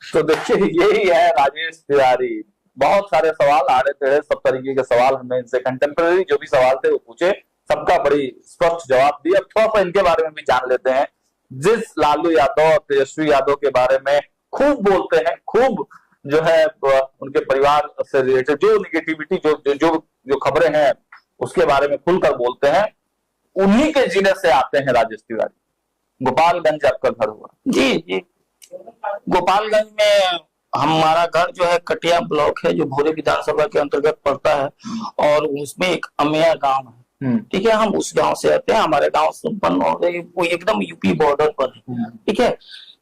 तो देखिए यही है राजेश तिवारी। बहुत सारे सवाल आड़े टेढ़े सब तरीके के सवाल हमने इनसे कंटेम्पररी जो भी सवाल थे वो पूछे, सबका बड़ी स्पष्ट जवाब दिया। अब थोड़ा सा इनके बारे में भी जान लेते हैं। जिस लालू यादव और तेजस्वी यादव के बारे में खूब बोलते हैं, खूब जो है उनके परिवार से रिलेटेड जो निगेटिविटी जो जो जो, जो खबरें हैं उसके बारे में खुलकर बोलते हैं, उन्हीं के जिले से आते हैं राजेश तिवारी। गोपालगंज आपका घर हुआ? जी जी, गोपालगंज में हमारा घर जो है कटिया ब्लॉक है, जो भोरे विधानसभा के अंतर्गत पड़ता है, और उसमें एक अमेया गांव है। ठीक है, हम उस गांव से आते हैं। हमारे गांव संपन्न हो गए, वो एकदम यूपी बॉर्डर पर है। ठीक है,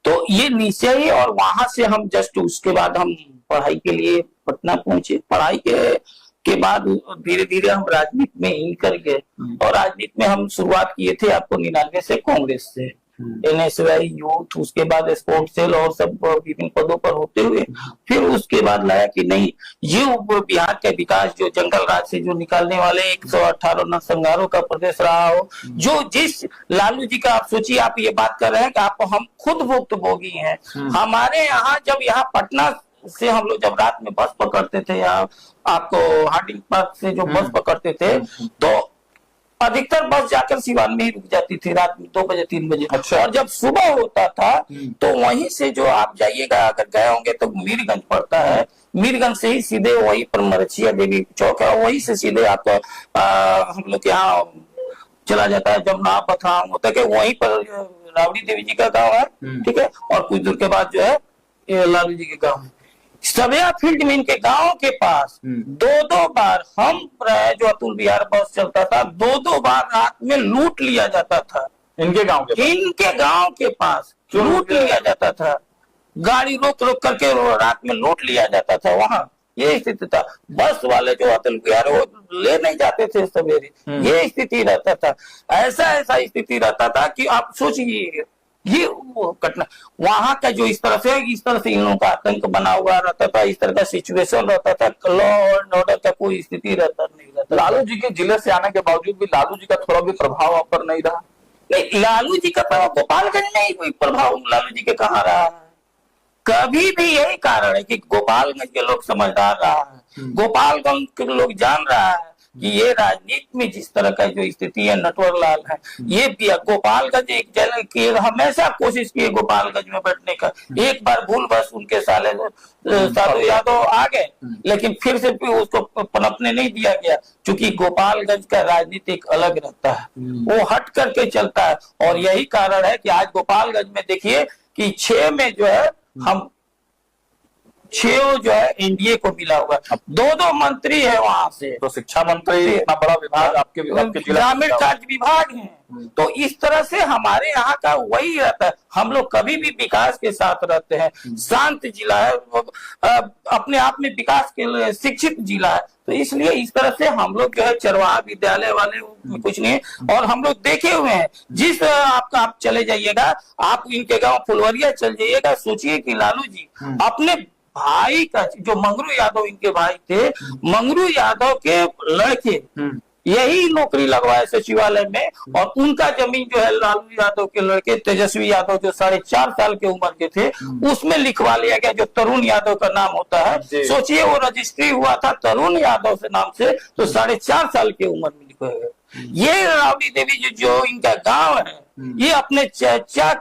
तो ये नीचे ही, और वहां से हम जस्ट उसके बाद हम पढ़ाई के लिए पटना पहुंचे। पढ़ाई के बाद धीरे धीरे हम राजनीति में ही कर गए, और राजनीति में हम शुरुआत किए थे आपको 99 से कांग्रेस से, NSY यूथ, उसके बाद स्पोर्ट्स सेल और सब विभिन्न पदों पर होते हुए फिर उसके बाद लाया कि नहीं, ये बिहार का विकास जो जंगल राज से जो निकालने वाले 118 नरसंहारों का प्रदेश रहा हो, जो जिस लालू जी का, आप सोचिए, आप ये बात कर रहे हैं कि आप हम खुद भुक्तभोगी हैं। हमारे यहाँ जब यहाँ पटना से हम लोग जब रात में बस पकड़ते थे, या आपको हार्डिंग पार्क से जो बस पकड़ते थे, तो अधिकतर बस जाकर सिवान में ही रुक जाती थी रात में 2 बजे 3 बजे। अच्छा। और जब सुबह होता था तो वहीं से जो आप जाइएगा, अगर गए होंगे तो मीरगंज पड़ता है, मीरगंज से ही सीधे वही पर मरछिया देवी चौक है, वहीं से सीधे आपको हम लोग यहाँ चला जाता है जमुना पथराम होता है, वहीं पर राबड़ी देवी जी का गाँव है। ठीक है, और कुछ दूर के बाद जो है ये लालू जी के गाँव है। सभ्या फील्ड में इनके गांव के पास 2-2 बार हम जो अतुल बिहार बस चलता था, 2-2 बार रात में लूट लिया जाता था। इनके गांव के पास लूट लिया जाता था, गाड़ी रोक रोक करके रात में लूट लिया जाता था। वहां ये स्थिति था। बस वाले जो अतुल बिहार वो ले नहीं जाते थे सवेरे, ये स्थिति रहता था। ऐसा स्थिति रहता था कि आप सोचिए, ये घटना वहां का जो इस तरह से इन लोगों का आतंक बना हुआ रहता था, इस तरह का सिचुएशन रहता था, लॉ एंड ऑर्डर का कोई स्थिति नहीं रहता। लालू जी के जिले से आने के बावजूद भी लालू जी का थोड़ा भी प्रभाव आप पर नहीं रहा? नहीं, लालू जी का प्रभाव गोपालगंज में ही कोई प्रभाव लालू जी के कहाँ रहा है? कभी भी यही कारण है कि गोपालगंज के लोग समझदार रहा है, गोपालगंज के लोग जान रहा है कि ये राजनीति में जिस तरह का जो स्थिति है, नटवर लाल है, ये गोपालगंज एक जगह की हमेशा कोशिश की गोपालगंज में बैठने का। एक बार भूल बस उनके साधु यादव आ गए, लेकिन फिर से भी उसको पनपने नहीं दिया गया, क्योंकि गोपालगंज का राजनीति एक अलग रहता है, वो हट करके चलता है। और यही कारण है कि आज गोपालगंज में देखिए कि 6 में जो है हम 6 जो है एनडीए को मिला हुआ, 2-2 मंत्री है वहां से। तो शिक्षा मंत्री इतना बड़ा विभाग आपके ग्रामीण कार्य विभाग है। तो इस तरह से हमारे यहाँ का वही रहता है, हम लोग कभी भी विकास के साथ रहते हैं। शांत जिला है, अपने आप में विकास के लिए शिक्षित जिला है, तो इसलिए इस तरह से हम लोग जो है चरवाहा विद्यालय वाले कुछ नहीं है। और हम लोग देखे हुए हैं, जिस आप चले जाइएगा, आप इनके गाँव फुलवरिया चल जाइएगा, सोचिए कि लालू जी अपने भाई का, जो मंगरू यादव इनके भाई थे, मंगरू यादव के लड़के यही नौकरी लगवाए सचिवालय में, और उनका जमीन जो है लालू यादव के लड़के तेजस्वी यादव जो 4.5 साल के उम्र के थे, उसमें लिखवा लिया गया, जो तरुण यादव का नाम होता है। सोचिए, वो रजिस्ट्री हुआ था तरुण यादव से नाम से, तो 4.5 साल की उम्र में लिखा गया। ये राबड़ी देवी जो इनका गाँव है, ये अपने चाचा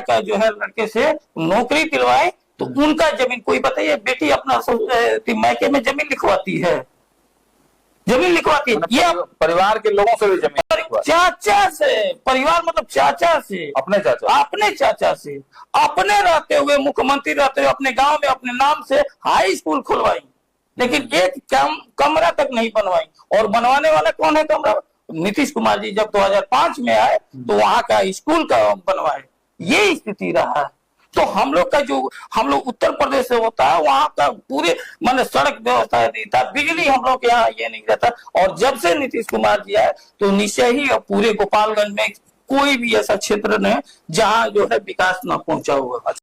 का जो है लड़के से नौकरी दिलवाए, तो उनका जमीन, कोई बताइए बेटी अपना मैके में जमीन लिखवाती है, ये परिवार के लोगों से भी जमीन, चाचा से, परिवार मतलब चाचा से, अपने चाचा से, अपने रहते हुए, मुख्यमंत्री रहते हुए अपने गांव में अपने नाम से हाई स्कूल खुलवाई, लेकिन एक कमरा तक नहीं बनवाई। और बनवाने वाला कौन है कमरा? नीतीश कुमार जी जब 2005 में आए तो वहां का स्कूल का बनवाए, ये स्थिति रहा है। तो हम लोग का जो, हम लोग उत्तर प्रदेश से होता है, वहां का पूरे माने सड़क व्यवस्था नहीं था, बिजली हम लोग यहाँ ये नहीं रहता। और जब से नीतीश कुमार जी आए तो निश्चय ही पूरे गोपालगंज में कोई भी ऐसा क्षेत्र नहीं जहाँ जो है विकास न पहुंचा हुआ।